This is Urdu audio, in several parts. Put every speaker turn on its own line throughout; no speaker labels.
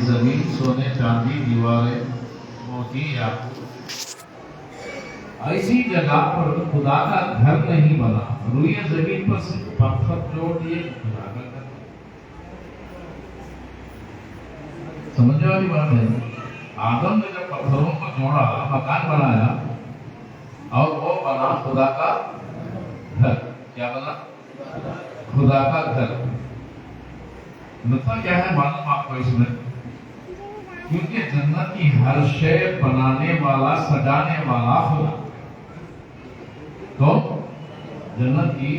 زمین سونے چاندی دیواریں موتی یا ایسی جگہ پر خدا کا گھر نہیں بنا، روئے زمین پر صرف پتھر جوڑ دیے خدا کا گھر۔ سمجھنے والی بات ہے، آدم نے جب پتھروں کو جوڑا مکان بنایا اور وہ بنا خدا کا گھر۔ کیا بنا؟ خدا کا گھر۔ مطلب کیا ہے معلوم آپ کو اس میں؟ کیونکہ جنت کی ہر شے بنانے والا سجانے والا خدا، تو جنت کی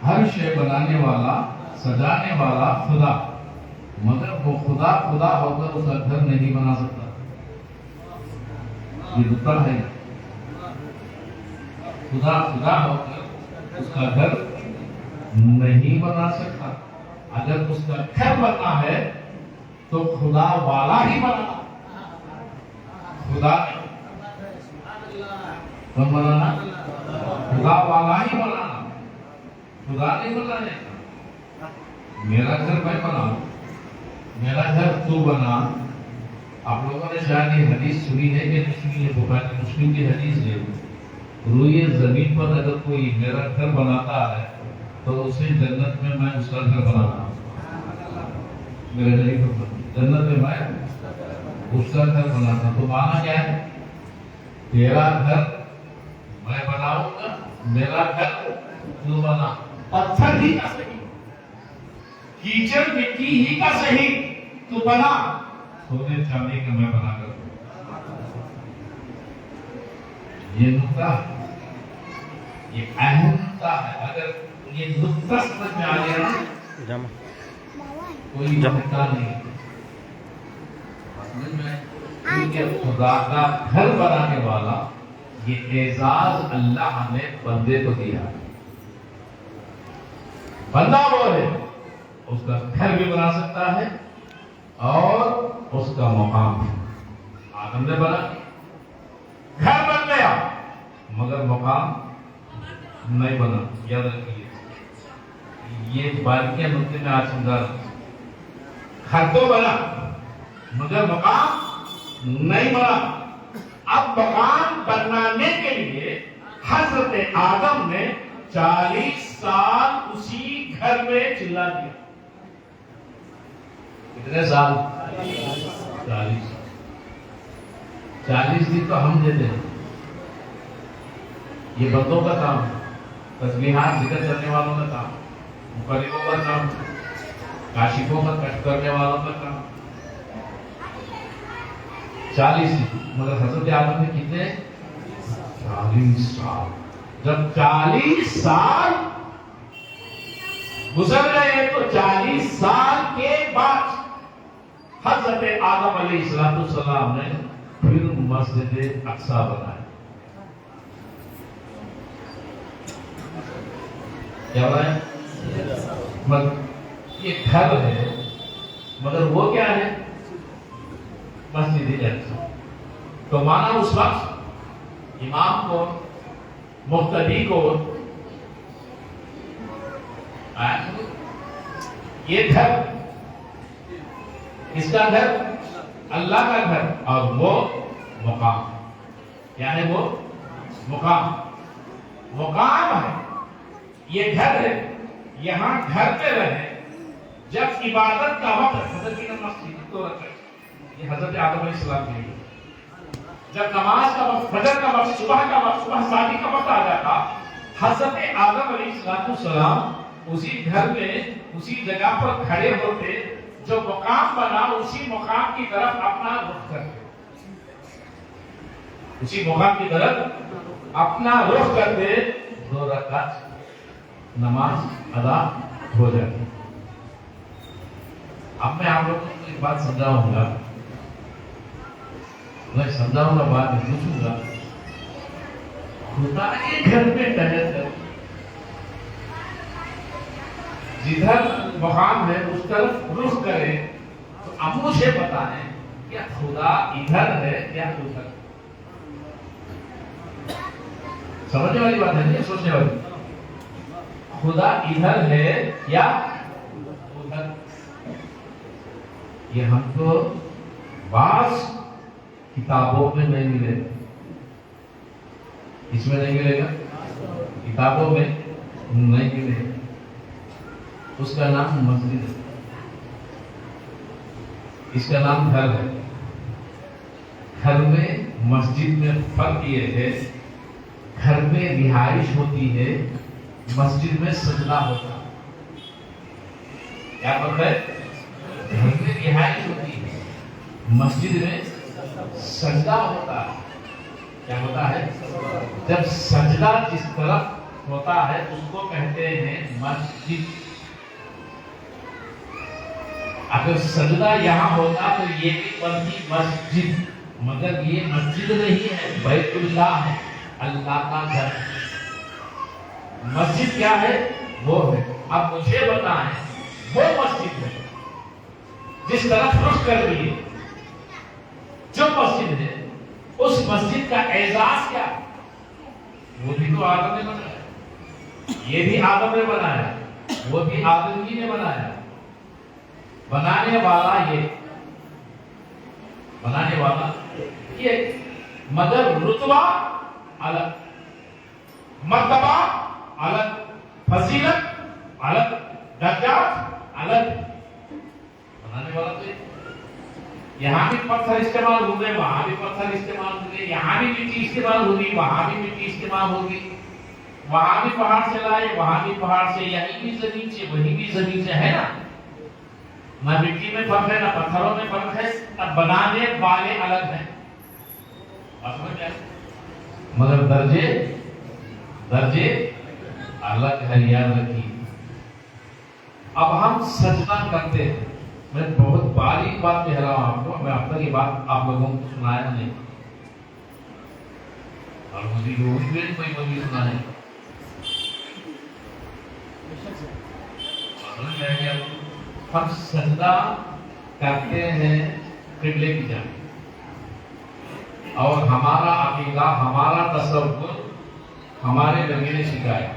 ہر شے بنانے والا سجانے والا خدا، مگر وہ خدا خدا ہو کر اس کا گھر نہیں بنا سکتا۔ یہ نقطہ ہے، خدا خدا ہو کر اس کا گھر نہیں بنا سکتا۔ اگر اس کا گھر بننا ہے تو خدا والا ہی بنانا، خدا نے بنانا، خدا والا ہی بنانا، خدا نہیں بنانے۔ میرا گھر میں بناؤں، میرا گھر تو بنا۔ آپ لوگوں نے شاید یہ حدیث سنی ہے کہ نہیں سنی ہے؟ بخاری مسلم کی حدیث ہے، روئے زمین پر اگر کوئی میرا گھر بناتا ہے تو اسے جنت میں میں اس کا گھر بناتا ہوں۔ میرے نبی فرماتے ہیں جنت میں میں اس کا گھر بناتا ہوں۔ تو معنی کیا ہے؟ تیرا گھر میں بناؤں گا، میرا گھر تو بنا۔ پتھر ہی کا صحیح، کیچڑ مٹی ہی کا صحیح تو بنا، سونے چاندی کا میں بنا کر دوں۔ یہ نقطہ، یہ اہم نقطہ ہے۔ اگر یہ نقطہ سمجھ میں آ گیا نا، کوئی نقطہ نہیں سمجھ میں۔ کیونکہ خدا کا گھر بنانے والا یہ اعزاز اللہ نے بندے کو دیا۔ بندہ وہ ہے اس کا گھر بھی بنا سکتا ہے اور اس کا مقام بھی۔ آدم نے بنا، گھر بن گیا مگر مقام نہیں بنا۔ یاد رکھیے، یہ باریکیاں نقطے میں آج سمجھا رہا ہوں۔ گھر تو بنا مگر مقام نہیں بنا۔ اب مقام بنانے کے لیے حضرت آدم نے 40 سال اسی گھر میں چلا دیا۔ کتنے سال؟ 40۔ 40 دن تو ہم دیتے ہیں، یہ بندوں کا کام، تسبیحات ذکر کرنے والوں کا کام، مقربوں کا کام، کاشفوں کا کشف کرنے والوں کا کام۔ 40 دن، مگر حضرت آدم نے کتنے؟ 40 سال۔ جب 40 سال گزر گئے تو 40 سال کے بعد حضرت آدم علیہ السلام نے پھر مسجد اقصی بنایا۔ کیا بنایا؟ یہ گھر ہے مگر وہ کیا ہے؟ مسجد اقصی۔ تو مانا اس وقت امام کو، مقتدی کو، یہ گھر، اس کا گھر اللہ کا گھر، اور وہ مقام۔ کیا ہے وہ؟ مقام۔ مقام ہے، یہ گھر ہے، یہاں گھر پہ رہے۔ جب عبادت کا وقت، حضرت کی نماز تو رکھے، یہ حضرت آدم علیہ السلام کے لیے جب نماز کا وقت، فجر کا وقت، صبح کا وقت، صبح شادی کا وقت آ جاتا، حضرت آدم علیہ السلام اسی گھر میں اسی جگہ پر کھڑے ہوتے، جو مقام بنا اسی مقام کی طرف اپنا رخ کرتے، اسی مقام کی طرف اپنا رخ کرتے، 2 رکعت نماز ادا ہو جاتی۔ اب میں آپ لوگوں کو ایک بات سمجھاؤں گا، میں سمجھاؤں گا، بات میں پوچھوں گا، خدا کے گھر میں ٹہل کر جدھر مقام ہے اس طرف رخ کرے، تو اب مجھے بتائیں کیا خدا ادھر ہے یا ادھر؟ سمجھنے والی بات ہے نہیں، سوچنے والی۔ خدا ادھر ہے یا ادھر؟ یہ ہم کو بعض کتابوں میں نہیں ملے گا. اس میں نہیں ملے گا، کتابوں میں نہیں ملے گا. اس کا نام مسجد ہے، اس کا نام گھر ہے. گھر میں مسجد میں فرق یہ ہے، گھر میں رہائش ہوتی ہے، مسجد میں سجدہ ہوتا ہے. کیا فرق ہے؟ گھر میں رہائش ہوتی ہے، مسجد میں سجدہ ہوتا ہے. کیا ہوتا ہے؟ جب سجدہ جس طرف ہوتا ہے اس کو کہتے ہیں مسجد. اگر سجدہ یہاں ہوتا تو یہ بھی بنتی مسجد، مگر یہ مسجد نہیں ہے، بیت اللہ ہے، اللہ کا گھر. مسجد کیا ہے؟ وہ ہے. اب مجھے بتائیں وہ مسجد ہے جس طرف رخ کر دیے جو مسجد ہے، اس مسجد کا اعزاز کیا؟ وہ بھی تو آدم نے بنایا، یہ بھی آدم نے بنایا، وہ بھی آدم ہی نے بنایا. بنانے والا یہ، بنانے والا یہ، مگر رتبہ الگ، مرتبہ الگ، فضیلت الگ، درجات الگ. بنانے والا تو یہاں بھی پتھر استعمال ہو گئے، وہاں بھی پتھر استعمال ہو گئے، یہاں بھی مٹی استعمال ہوگی، وہاں بھی مٹی استعمال ہوگی، وہاں بھی پہاڑ سے لائے، وہاں بھی پہاڑ سے، یہیں بھی زمین سے، وہیں بھی زمین سے، ہے نا. نہ مٹی میں فرق ہے، نہ پتھروں میں فرق ہے، نہ بنانے والے الگ ہیں، مگر درجے الگ ہے. یاد رکھیے. اب ہم سجدہ کرتے ہیں. میں بہت باریک بات کہہ رہا ہوں آپ کو، میں اب تک یہ بات آپ لوگوں کو سنایا نہیں، اور مجھے کوئی مجھے سنا نہیں. ہم سجدہ کرتے ہیں قبلے کی جانب، اور ہمارا عقیدہ، ہمارا تصور ہمارے نبی نے سکھایا.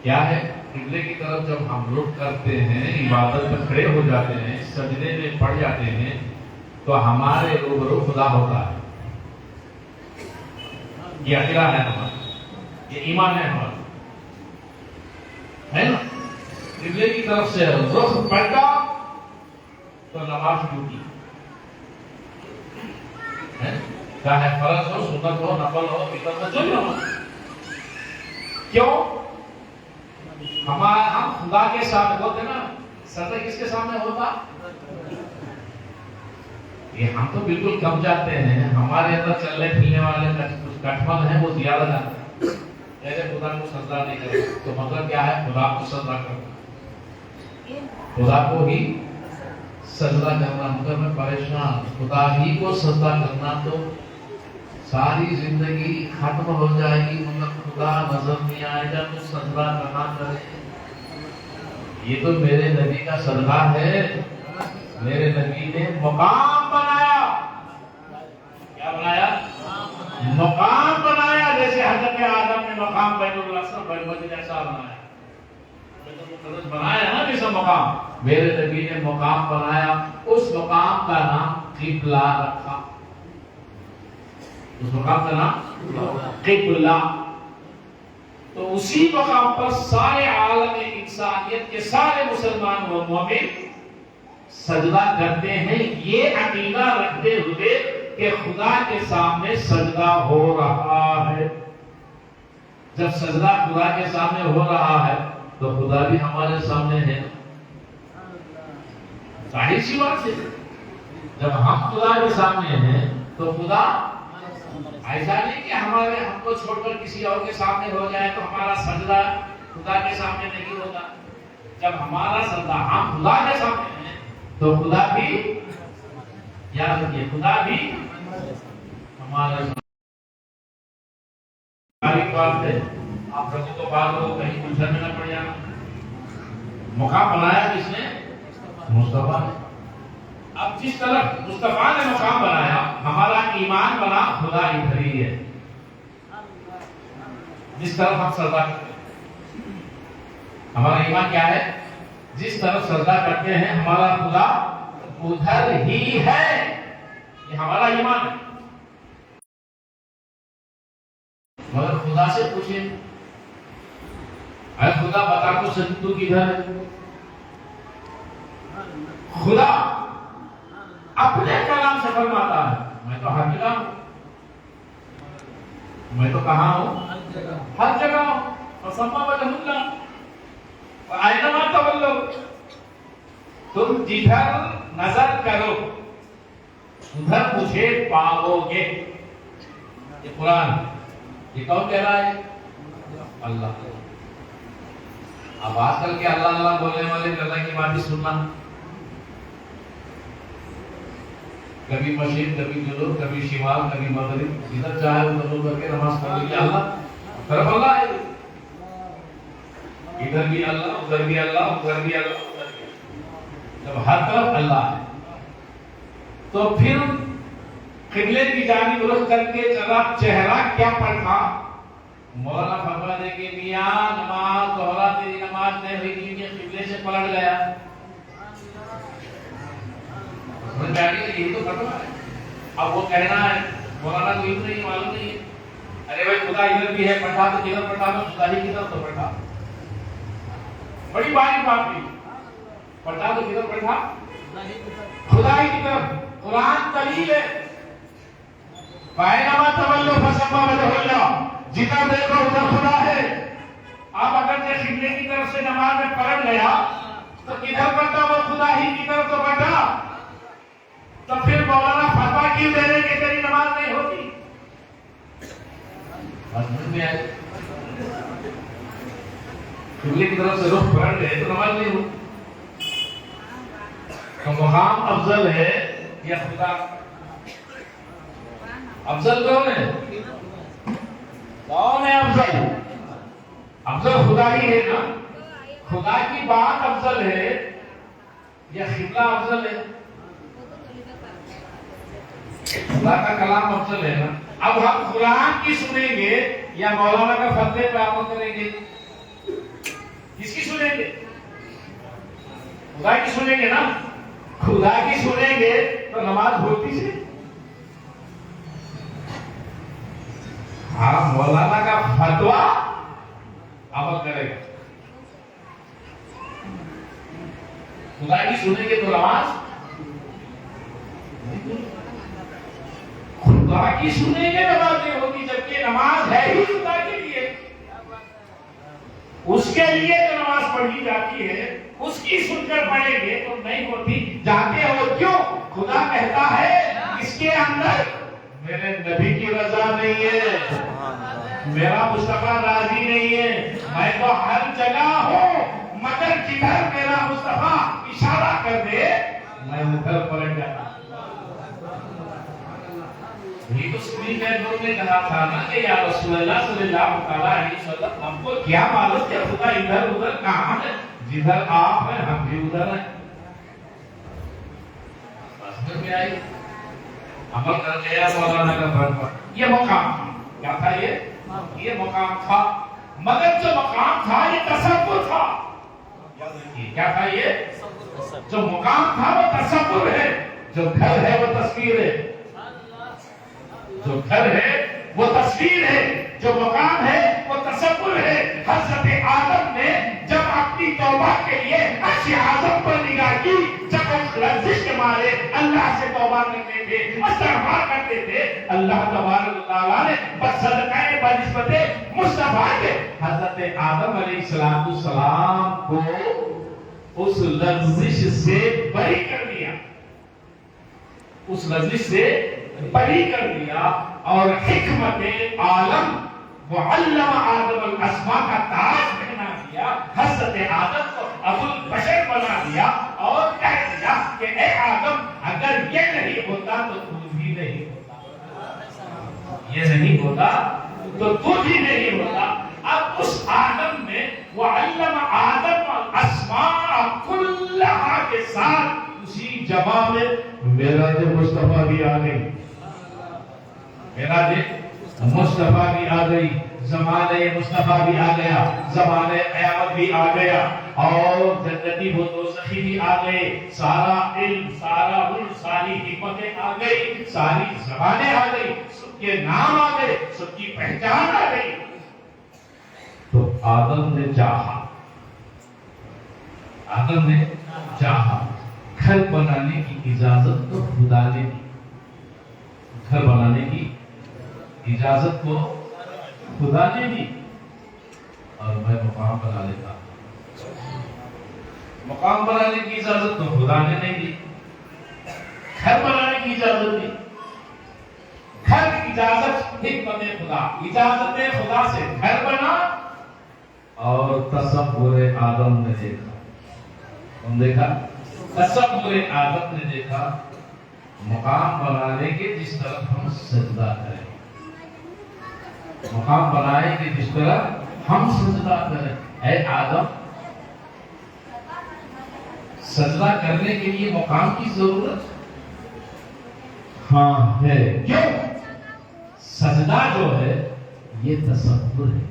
کیا ہے؟ قبلے کی طرف جب ہم رخ کرتے ہیں، عبادت میں کھڑے ہو جاتے ہیں، سجدے میں پڑ جاتے ہیں، تو ہمارے روبرو خدا ہوتا ہے. یہ عقیدہ ہے ہمارا، یہ ایمان ہے ہمارا، ہے نا. قبلے کی طرف سے رخ پلٹا تو نماز ٹوٹی. چاہے فرض ہو، سنت ہو، نفل ہو، فطر ہو، جو بھی ہو. کیوں؟ ہم خدا کے سامنے ہوتے نا. سجدہ کس کے سامنے ہوتا؟ یہ ہم تو بالکل کم جاتے ہیں، ہمارے اندر چلنے پھرنے والے کٹمل ہیں وہ زیادہ جاتے ہیں. ایسے خدا کو سجدہ نہیں کرتے تو مطلب کیا ہے؟ خدا کو سجدہ کرنا، خدا کو ہی سجدہ کرنا. مگر میں پریشان، خدا ہی کو سجدہ کرنا تو ساری زندگی ختم ہو جائے گی، مگر خدا نظر نہیں آئے گا تو سجدہ کہاں کرے؟ یہ تو میرے نبی کا صدقہ ہے. میرے نبی نے مقام بنایا. کیا بنایا؟ مقام بنایا. جیسے حضرت آدم نے مقام بیت المسجد ایسا بنایا، بنایا نا جیسا مقام. میرے نبی نے مقام بنایا، اس مقام کا نام قبلہ رکھا. اس مقام کا نام قبلہ. تو اسی مقام پر سارے عالم انسانیت کے سارے مسلمان و مومن سجدہ کرتے ہیں، یہ عقیدہ رکھتے ہوئے کہ خدا کے سامنے سجدہ ہو رہا ہے. جب سجدہ خدا کے سامنے ہو رہا ہے تو خدا بھی ہمارے سامنے ہے. ظاہر سی بات ہے، جب ہم خدا کے سامنے ہیں تو خدا ایسا نہیں کہ ہم کو چھوڑ کر کسی اور کے سامنے ہو جائے تو ہمارا سجدہ خدا کے سامنے نہیں ہوتا. جب ہمارا سجدہ ہم خدا کے سامنے ہیں تو خدا بھی، یاد رکھیے، خدا بھی ہمارے سامنے. بات ہے، آپ لوگوں کو بات ہو کہیں پوچھنے میں نہ پڑ جانا. مقام بنایا کس نے؟ مصطفیٰ نے. اب جس طرح مصطفیٰ نے مقام بنایا، ہمارا ایمان بنا خدا ادھر ہی ہے. جس طرف ہم سجدہ کرتے ہیں، ہمارا ایمان کیا ہے؟ جس طرف سجدہ کرتے ہیں ہمارا خدا ادھر ہی ہے. یہ ہمارا ایمان ہے. مگر خدا سے پوچھیں اے خدا بتا تو سچ تو کدھر ہے؟ خدا اپنے کلام سے فرماتا ہے میں تو ہر جگہ ہوں. میں تو کہاں ہوں؟ ہر جگہ ہوں. فسما وجہ اور اینما تولوا، تم جدھر نظر کرو ادھر مجھے پاؤ گے. یہ قرآن یہ کون کہہ رہا ہے؟ اللہ. اب آج کل کے اللہ اللہ بولنے والے اللہ کی بات ہی سننا، کبھی مشرق کبھی جنوب کبھی شمال کبھی مغرب، ادھر چاہے ادھر کر کے نماز پڑھ لیجیے. اللہ طرف اللہ ہے، ادھر بھی اللہ ادھر بھی اللہ ادھر بھی اللہ ادھر بھی اللہ. جب ہر طرف اللہ ہے تو پھر قبلے کی جانب رخ کر کے ذرا چہرہ کیا پڑھا. مولانا فرما دے کہ میاں نماز دوہرا تیری نماز نہیں ہوئی تھی، قبلے سے پلٹ گیا. یہی تو فتوا ہے. اب وہ کہنا ہے مولانا کو یہ نہیں معلوم نہیں ہے. ارے بھائی خدا ادھر بھی ہے، پٹھا تو کدھر پٹھا تو خدا ہی کی طرف تو پٹھا. بڑی باری بات بھی پٹھا تو کدھر پٹھا؟ خدا ہی کی طرف. قرآن دلیل ہے. فَأَيْنَمَا تَوَلُّوا فَثَمَّ وَجْهُ اللَّهِ، جدھر دیکھو ادھر خدا ہے. اب اگر یہ قبلے کی طرف سے نماز میں پلٹ گیا تو کدھر پڑھتا؟ وہ خدا ہی کی طرف تو پڑھا. تو پھر مولانا فتوا کیوں دے رہے کہ تیری نماز نہیں ہوتی؟ قبلے کی طرف سے رخ پلٹ گئے تو نماز نہیں ہوتی. تو مقام افضل ہے یا خدا؟ افضل کون ہے؟ کون ہے افضل؟ افضل خدا ہی ہے نا. خدا کی بات افضل ہے یا قبلہ افضل ہے؟ خدا کا کلام افضل ہے نا. اب ہم قرآن کی سنیں گے یا مولانا کا فتوے پہ عمل کریں گے؟ کس کی سنیں گے؟ خدا کی سنیں گے نا. خدا کی سنیں گے تو نماز ہوتی سے. ہاں مولانا کا فتوا عمل کرے گا. خدا کی سنیں گے تو نماز، خدا کی سنیں گے نماز نہیں ہوتی، جبکہ نماز ہے ہی خدا کے لیے. اس کے لیے جو نماز پڑھی جاتی ہے اس کی سن کر پڑھیں گے تو نہیں ہوتی. جانتے ہو کیوں؟ خدا کہتا ہے اس کے اندر میرے نبی کی رضا نہیں ہے، میرا مصطفیٰ راضی نہیں ہے. میں تو ہر جگہ ہوں مگر جدھر میرا مصطفیٰ اشارہ کر دے میں ادھر پلٹ جاتا. یہ تو سنی محدود نے کہا تھا نا کہ یا رسول اللہ صلی اللہ علیہ وسلم ہم کو کیا معلوم کہ خدا ادھر ادھر کہاں ہے؟ جدھر آپ ہیں ہم بھی ادھر ہیں. بس میں آئی عمل کر گیا مولانا کا فتوا. یہ مقام تھا. کیا تھا یہ مقام تھا. مگر جو مقام تھا یہ تصور تھا. کیا تھا؟ یہ جو مقام تھا وہ تصور ہے. جو گھر ہے وہ تصویر ہے. جو گھر ہے وہ تصویر ہے. جو مقام ہے وہ تصور ہے. حضرت آدم نے جب اپنی توبہ کے لیے عرش اعظم پر نگاہ کی، جب اس لرزش کے مارے اللہ سے توبہ کرتے تھے، استغفار کرتے تھے، اللہ تبارک و تعالیٰ نے بصدقہ بنسبت مصطفیٰ کے حضرت آدم علیہ السلام کو اس لرزش سے بری کر دیا. اس لرزش سے بری کر دیا اور حکمت عالم وعلم آدم الاسماء کا تاج پہنا دیا. حضرت آدم کو ابو البشر بنا دیا اور کہہ دیا کہ اے آدم اگر یہ نہیں ہوتا تو تو بھی نہیں ہوتا، یہ نہیں ہوتا تو تو بھی نہیں ہوتا. اب اس آدم میں وعلم آدم الاسماء کلھا کے ساتھ اسی جمع میں میرا جو مصطفیٰ بھی آ گئی، میرا جو مصطفیٰ بھی آ گئی. زمانے مصطفیٰ بھی آ گیا، زمانے قیامت بھی آ گیا، اور جنتی و دوزخی بھی آ گئے، سارا علم، سارا علم، ساری حکمتیں آ گئی، ساری زبانیں آ گئی، سب کے نام آ گئے، سب کی پہچان آ گئی۔ تو آدم نے چاہا، آدم نے چاہا، گھر بنانے کی اجازت تو خدا نے دی، گھر بنانے کی اجازت کو خدا نے دی، اور میں مقام بنا لیتا، مقام بنانے کی اجازت تو خدا نے نہیں دی، گھر بنانے کی اجازت دی، گھر کی اجازت حکمت خدا، اجازت خدا سے گھر بنا، اور تصور آدم نے دیکھا، ہم دیکھا تصور آدم نے دیکھا مقام بنانے کے جس طرف ہم سجدہ کریں، مقام بنائے کہ جس طرح ہم سجدہ کریں۔ اے آدم، سجدہ کرنے کے لیے مقام کی ضرورت ہاں ہے، کیوں؟ سجدہ جو ہے یہ تصور ہے،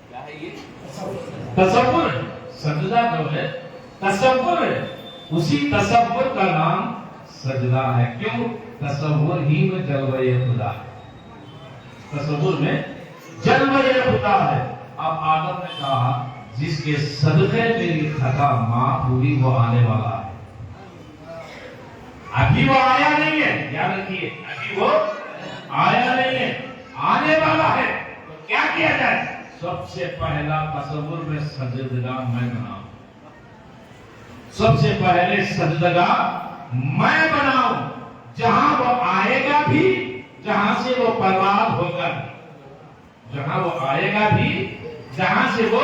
کیا ہے یہ؟ تصور ہے، سجدہ جو ہے تصور ہے، اسی تصور کا نام سجدہ ہے، کیوں؟ تصور ہی میں جلوہ خدا ہے، تصور میں جلوہ خدا ہے۔ اب آدم نے کہا جس کے صدقے میری خطا معاف ہوئی وہ آنے والا ہے، ابھی وہ آیا نہیں ہے، یاد رکھیے، ابھی وہ آیا نہیں ہے، آنے والا ہے، تو کیا کیا جائے؟ سب سے پہلا تصور میں سجدگاہ میں بناؤں، سب سے پہلے سجدگاہ میں بناؤں، جہاں وہ آئے گا بھی، جہاں سے وہ پرواز ہوگا بھی، جہاں وہ آئے گا بھی، جہاں سے وہ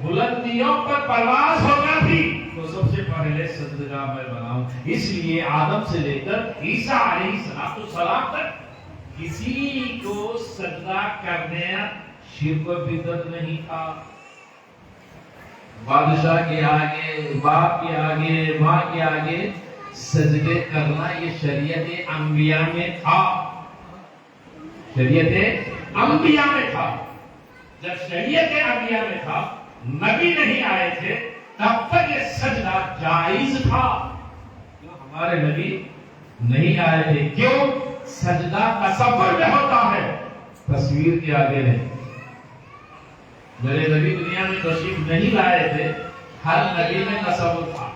بلندیوں پر پرواز ہوگا بھی، تو سب سے پہلے سجدگاہ میں بناؤں۔ اس لیے آدم سے لے کر عیسیٰ علیہ السلام تک کسی کو سجدہ کرنے شرک و بدعت نہیں تھا۔ بادشاہ کے آگے، باپ کے آگے، ماں کے آگے سجدے کرنا یہ شریعت انبیاء میں تھا، شریعت انبیاء میں تھا۔ جب شریعت انبیاء میں تھا، نبی نہیں آئے تھے، تب تک یہ سجدہ جائز تھا۔ ہمارے نبی نہیں آئے تھے، کیوں؟ سجدہ تصور میں ہوتا ہے، تصویر کے آگے نہیں۔ میرے نبی دنیا میں تشریف نہیں لائے تھے، ہر نبی میں تصور تھا،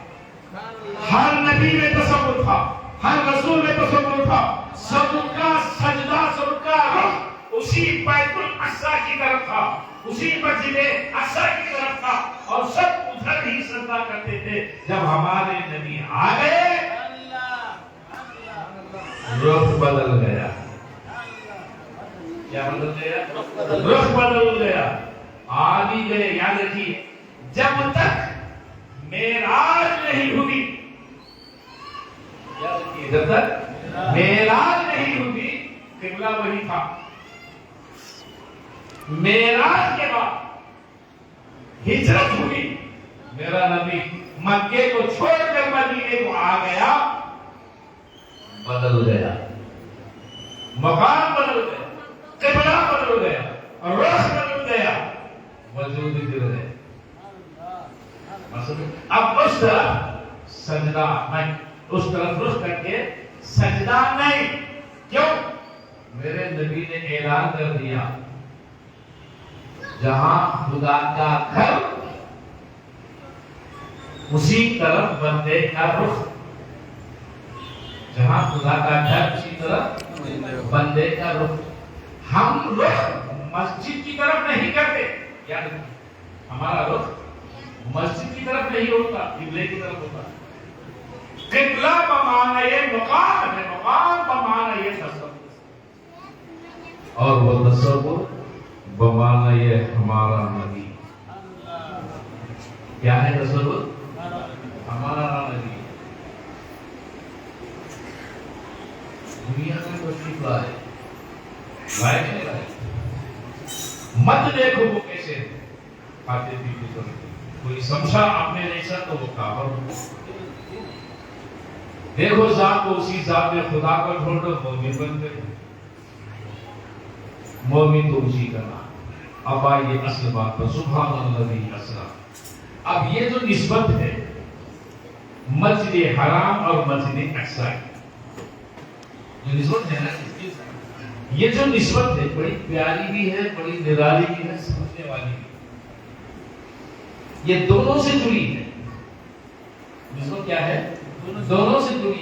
ہر نبی میں تصور تھا، ہر رسول میں تصور تھا، سب کا سجدہ، سب کا رخ اسی بیت الاقصی کی طرف تھا، اسی مسجد اقصی کی طرف تھا، اور سب ادھر ہی سجدہ کرتے تھے۔ جب ہمارے نبی آ گئے، رخ بدل گیا، کیا بدل گیا؟ رخ بدل گیا، آ بھی گئے۔ یاد رکھیے، جب تک معراج نہیں ہوئی، یاد رکھیے، جب تک معراج نہیں ہوئی، قبلہ وہی تھا۔ معراج کے بعد ہجرت ہوئی، میرا نبی مکے کو چھوڑ کر مدینے کو آ گیا، بدل گیا، مقام بدل گیا، قبلہ بدل گیا، رخ بدل گیا، وجود گر گئے۔ اب اس طرف سجدہ نہیں، اس طرف رخ کر کے سجدہ نہیں، کیوں؟ میرے نبی نے اعلان کر دیا، جہاں خدا کا گھر اسی طرف بندے کا رخ، جہاں خدا کا گھر اسی طرف بندے کا رخ۔ ہم رخ مسجد کی طرف نہیں کرتے، یاد رکھیں، ہمارا رخ مسجد کی طرف نہیں ہوتا، قبلے کی طرف ہوتا۔ قبلہ بمعنی یہ مقام ہے، مقام بمعنی یہ تصور، اور وہ تصور بمعنی یہ ہمارا نبی۔ کیا ہے تصور؟ ہمارا نبی۔ دنیا میں تشریف لائے، لائے نہیں لائے، مت دیکھو وہ کیسے کھاتے پیتے کرتے، کوئی سمجھا آپ نے ایسا تو وہ کافر ہو۔ دیکھو ذات کو، اسی ذات میں خدا کو ڈھونڈو، مومن بن گئے۔ مومن تو اسی کا نام. اب آئیے اصل بات پر. سبحان الذی اسریٰ. اب یہ جو نسبت ہے مسجد حرام اور مسجد اقصی، جو نسبت ہے نا، یہ جو نسبت ہے بڑی پیاری بھی ہے، بڑی نرالی بھی ہے، سمجھنے والی بھی. یہ دونوں سے جڑی ہے. نسبت کیا ہے؟ دونوں سے جڑی.